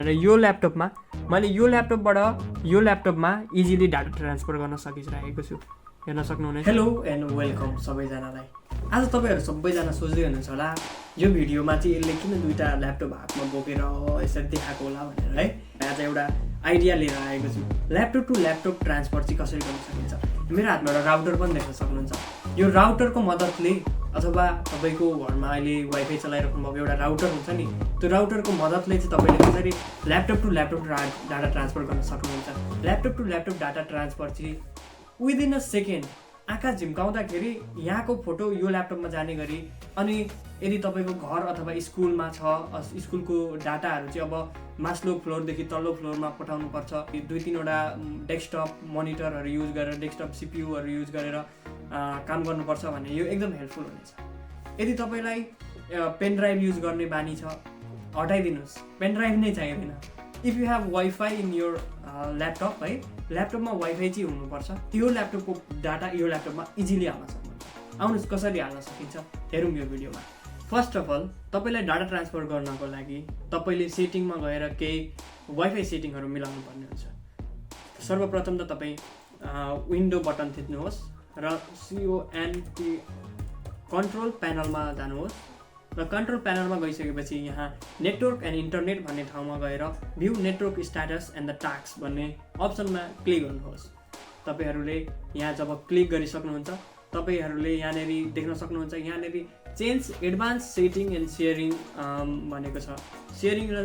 र यो ल्यापटपमा मैले यो ल्यापटपबाट यो ल्यापटपमा इजिली डाटा ट्रान्सफर गर्न सकिरहेको छु। हेर्न सक्नुहुनेछ। हेलो एन्ड वेलकम सबैजनालाई। आज तपाईँहरू सबैजना सोच्दै हुनुहुन्छ होला यो भिडियोमा चाहिँ यसले किन दुईवटा ल्यापटप हातमा बोकेर यसरी देखाएको होला भनेर है। आज एउटा आइडिया लिएर आएको छु। ल्यापटप टु ल्यापटप ट्रान्सफर चाहिँ कसरी गर्न सकिन्छ। मेरो हातमा एउटा राउटर पनि देख्न सक्नुहुन्छ। यो राउटरको मद्दतले अथवा तपाईँको घरमा अहिले वाइफाई चलाइराख्नु भएको एउटा राउटर हुन्छ नि, त्यो राउटरको मद्दतले चाहिँ तपाईँले कसरी laptop to laptop data transfer गर्न सक्नुहुन्छ। Laptop to laptop data transfer चाहिँ विदिन अ सेकेन्ड आँखा झिम्काउँदाखेरि यहाँको फोटो यो ल्यापटपमा जाने गरी, अनि यदि तपाईँको घर अथवा स्कुलमा छ, स्कुलको डाटाहरू चाहिँ अब माथिल्लो फ्लोरदेखि तल्लो फ्लोरमा पठाउनुपर्छ। 2-3वटा डेस्कटप मोनिटरहरू युज गरेर, डेस्कटप सिपियुहरू युज गरेर काम गर्नुपर्छ भने यो एकदम हेल्पफुल हुनेछ। यदि तपाईँलाई पेन ड्राइभ युज गर्ने बानी छ, हटाइदिनुहोस्, पेन ड्राइभ नै चाहिँदैन। If you have wifi in your laptop है, ल्यापटपमा वाइफाई चाहिँ हुनुपर्छ। त्यो ल्यापटपको डाटा यो ल्यापटपमा इजिली हाल्न सक्नुहुन्छ। आउनुहोस् कसरी हाल्न सकिन्छ हेरौँ यो भिडियोमा। फर्स्ट अफ अल तपाईँलाई डाटा ट्रान्सफर गर्नको लागि तपाईँले सेटिङमा गएर केही वाइफाई सेटिङहरू मिलाउनु पर्ने हुन्छ। सर्वप्रथम त तपाईँ विन्डो बटन थिच्नुहोस् र कन्ट्रोल प्यानलमा जानुहोस् र कन्ट्रोल प्यानलमा गइसकेपछि यहाँ नेटवर्क एन्ड इन्टरनेट भन्ने ठाउँमा गएर view network status and the task भन्ने अप्सनमा क्लिक गर्नुहोस्। तपाईँहरूले यहाँ जब क्लिक गरिसक्नुहुन्छ तपाईँहरूले यहाँनिर देख्न सक्नुहुन्छ, यहाँनिर change advance setting and sharing भनेको छ। सेयरिङ र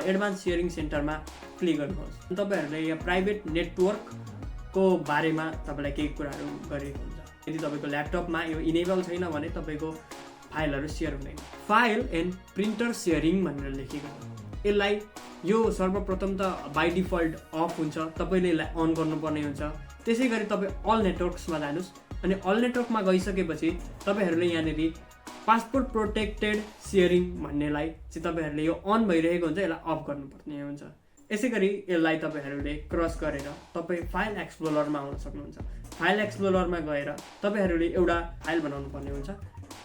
एडभान्स सेयरिङ सेन्टरमा क्लिक गर्नुहोस्। तपाईँहरूले यहाँ प्राइभेट नेटवर्कको बारेमा तपाईँलाई केही कुराहरू गरेको हुन्छ। यदि तपाईँको ल्यापटपमा यो इनेबल छैन भने तपाईँको फाइलहरू सेयर हुँदैन। फाइल एन्ड प्रिन्टर सेयरिङ भनेर लेखेको छ। यसलाई यो सर्वप्रथम त बाई डिफल्ट अफ हुन्छ, तपाईँले यसलाई अन गर्नुपर्ने हुन्छ। त्यसै गरी तपाईँ अल नेटवर्क्समा जानुहोस् अनि अल नेटवर्कमा गइसकेपछि तपाईँहरूले यहाँनिर पासपोर्ट प्रोटेक्टेड सेयरिङ भन्नेलाई चाहिँ तपाईँहरूले यो अन भइरहेको हुन्छ, यसलाई अफ गर्नुपर्ने हुन्छ। यसै गरी यसलाई तपाईँहरूले क्रस गरेर तपाईँ फाइल एक्सप्लोररमा आउन सक्नुहुन्छ। फाइल एक्सप्लोररमा गएर तपाईँहरूले एउटा फाइल बनाउनु पर्ने हुन्छ।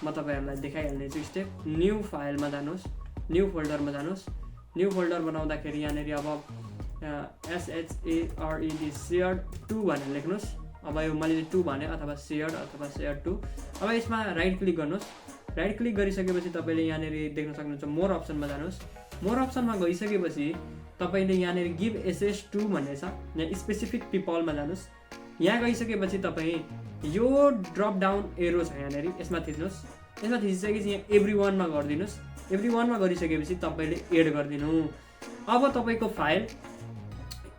म तपाईँहरूलाई देखाइहाल्नेछु स्टेप। न्यू फाइलमा जानुहोस्, न्यू फोल्डरमा जानुहोस्। न्यू फोल्डर बनाउँदाखेरि यहाँनिर अब SHARED सेयर्ड 2 भनेर लेख्नुहोस्। अब यो मैले 2 भने अथवा सेयर्ड अथवा सेयर्ड 2। अब यसमा राइट क्लिक गर्नुहोस्। राइट क्लिक गरिसकेपछि तपाईँले यहाँनिर देख्न सक्नुहुन्छ मोर अप्सनमा जानुहोस्। मोर अप्सनमा गइसकेपछि तपाईँले यहाँनिर गिभ एसेस टु भन्ने छ, यहाँ स्पेसिफिक पिपलमा जानुहोस्। यहाँ गइसकेपछि तपाईँ यो ड्रप डाउन एरो छ यहाँनिर, यसमा थिच्नुहोस्। यसमा थिचिसकेपछि यहाँ एभ्री वानमा गरिदिनुहोस्। एभ्री वानमा गरिसकेपछि तपाईँले एड गरिदिनु। अब तपाईँको फाइल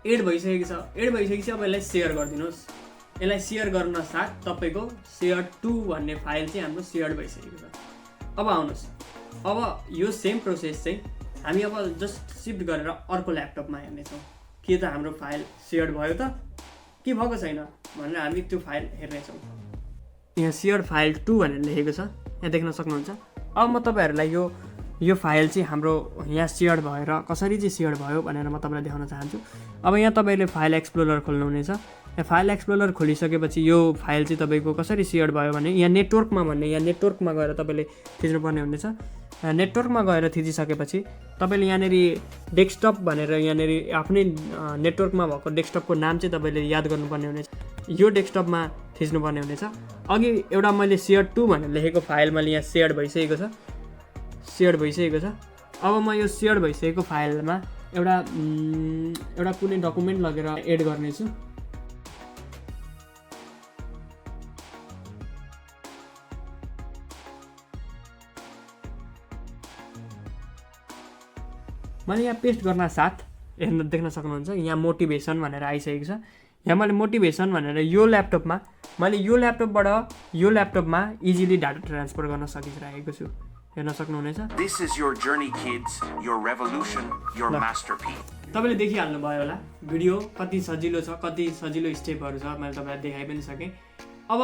एड भइसकेको छ। एड भइसकेपछि अब यसलाई सेयर गरिदिनुहोस्। यसलाई सेयर गर्न साथ तपाईँको सेयर 2 भन्ने फाइल चाहिँ हाम्रो सेयर भइसकेको छ। अब आउनुहोस्, अब यो सेम प्रोसेस चाहिँ हामी अब जस्ट सिफ्ट गरेर अर्को ल्यापटपमा हेर्नेछौँ। के त हाम्रो फाइल सेयर भयो त के भएको छैन भनेर हामी त्यो फाइल हेर्नेछौँ। यहाँ सेयर फाइल 2 भनेर लेखेको छ, यहाँ देख्न सक्नुहुन्छ। अब म तपाईँहरूलाई यो फाइल चाहिँ हाम्रो यहाँ सेयर भएर कसरी चाहिँ सेयर भयो भनेर म तपाईँलाई देखाउन चाहन्छु। अब यहाँ तपाईँले फाइल एक्सप्लोरर खोल्नुहुनेछ। यहाँ फाइल एक्सप्लोरर खोलिसकेपछि यो फाइल चाहिँ तपाईँको कसरी सेयर भयो भने यहाँ नेटवर्कमा गएर तपाईँले थिच्नुपर्ने हुनेछ। नेटवर्कमा गएर थिचिसकेपछि तपाईँले यहाँनिर डेस्कटप भनेर यहाँनिर आफ्नै नेटवर्कमा भएको डेस्कटपको नाम चाहिँ तपाईँले याद गर्नुपर्ने हुनेछ। यो डेस्कटपमा थिच्नुपर्ने हुनेछ। अघि एउटा मैले सेयर 2 भनेर लेखेको फाइल मैले यहाँ सेयर भइसकेको छ। अब म यो सेयर भइसकेको फाइलमा एउटा कुनै डकुमेन्ट लगेर एड गर्नेछु। मैले यहाँ पेस्ट गर्न साथ हेर्न देख्न सक्नुहुन्छ यहाँ मोटिभेसन भनेर आइसकेको छ। यहाँ मैले मोटिभेसन भनेर यो ल्यापटपबाट यो ल्यापटपमा इजिली डाटा ट्रान्सफर गर्न सकिरहेको छु। हेर्न सक्नुहुनेछ। This is your journey kids, your revolution, your masterpiece. तपाईँले देखिहाल्नु भयो होला भिडियो कति सजिलो छ, कति सजिलो स्टेपहरू छ, मैले तपाईँलाई देखाइ पनि सकेँ। अब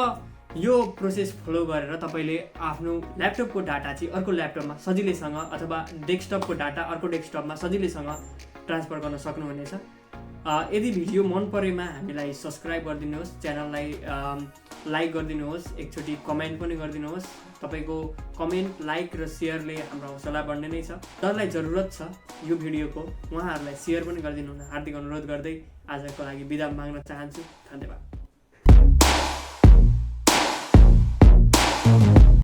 यो प्रोसेस फलो गरेर तपाईँले आफ्नो ल्यापटपको डाटा चाहिँ अर्को ल्यापटपमा सजिलैसँग अथवा डेस्कटपको डाटा अर्को डेस्कटपमा सजिलैसँग ट्रान्सफर गर्न सक्नुहुनेछ। यदि भिडियो मन परेमा हामीलाई सब्सक्राइब गरिदिनुहोस्, च्यानललाई लाइक गरिदिनुहोस्, एकचोटि कमेन्ट पनि गरिदिनुहोस्। तपाईँको कमेन्ट, लाइक र सेयरले हाम्रो हौसला बढ्ने नै छ। जसलाई जरुरत छ यो भिडियोको उहाँहरूलाई सेयर पनि गरिदिनु हुन हार्दिक अनुरोध गर्दै आजको लागि बिदा माग्न चाहन्छु। धन्यवाद।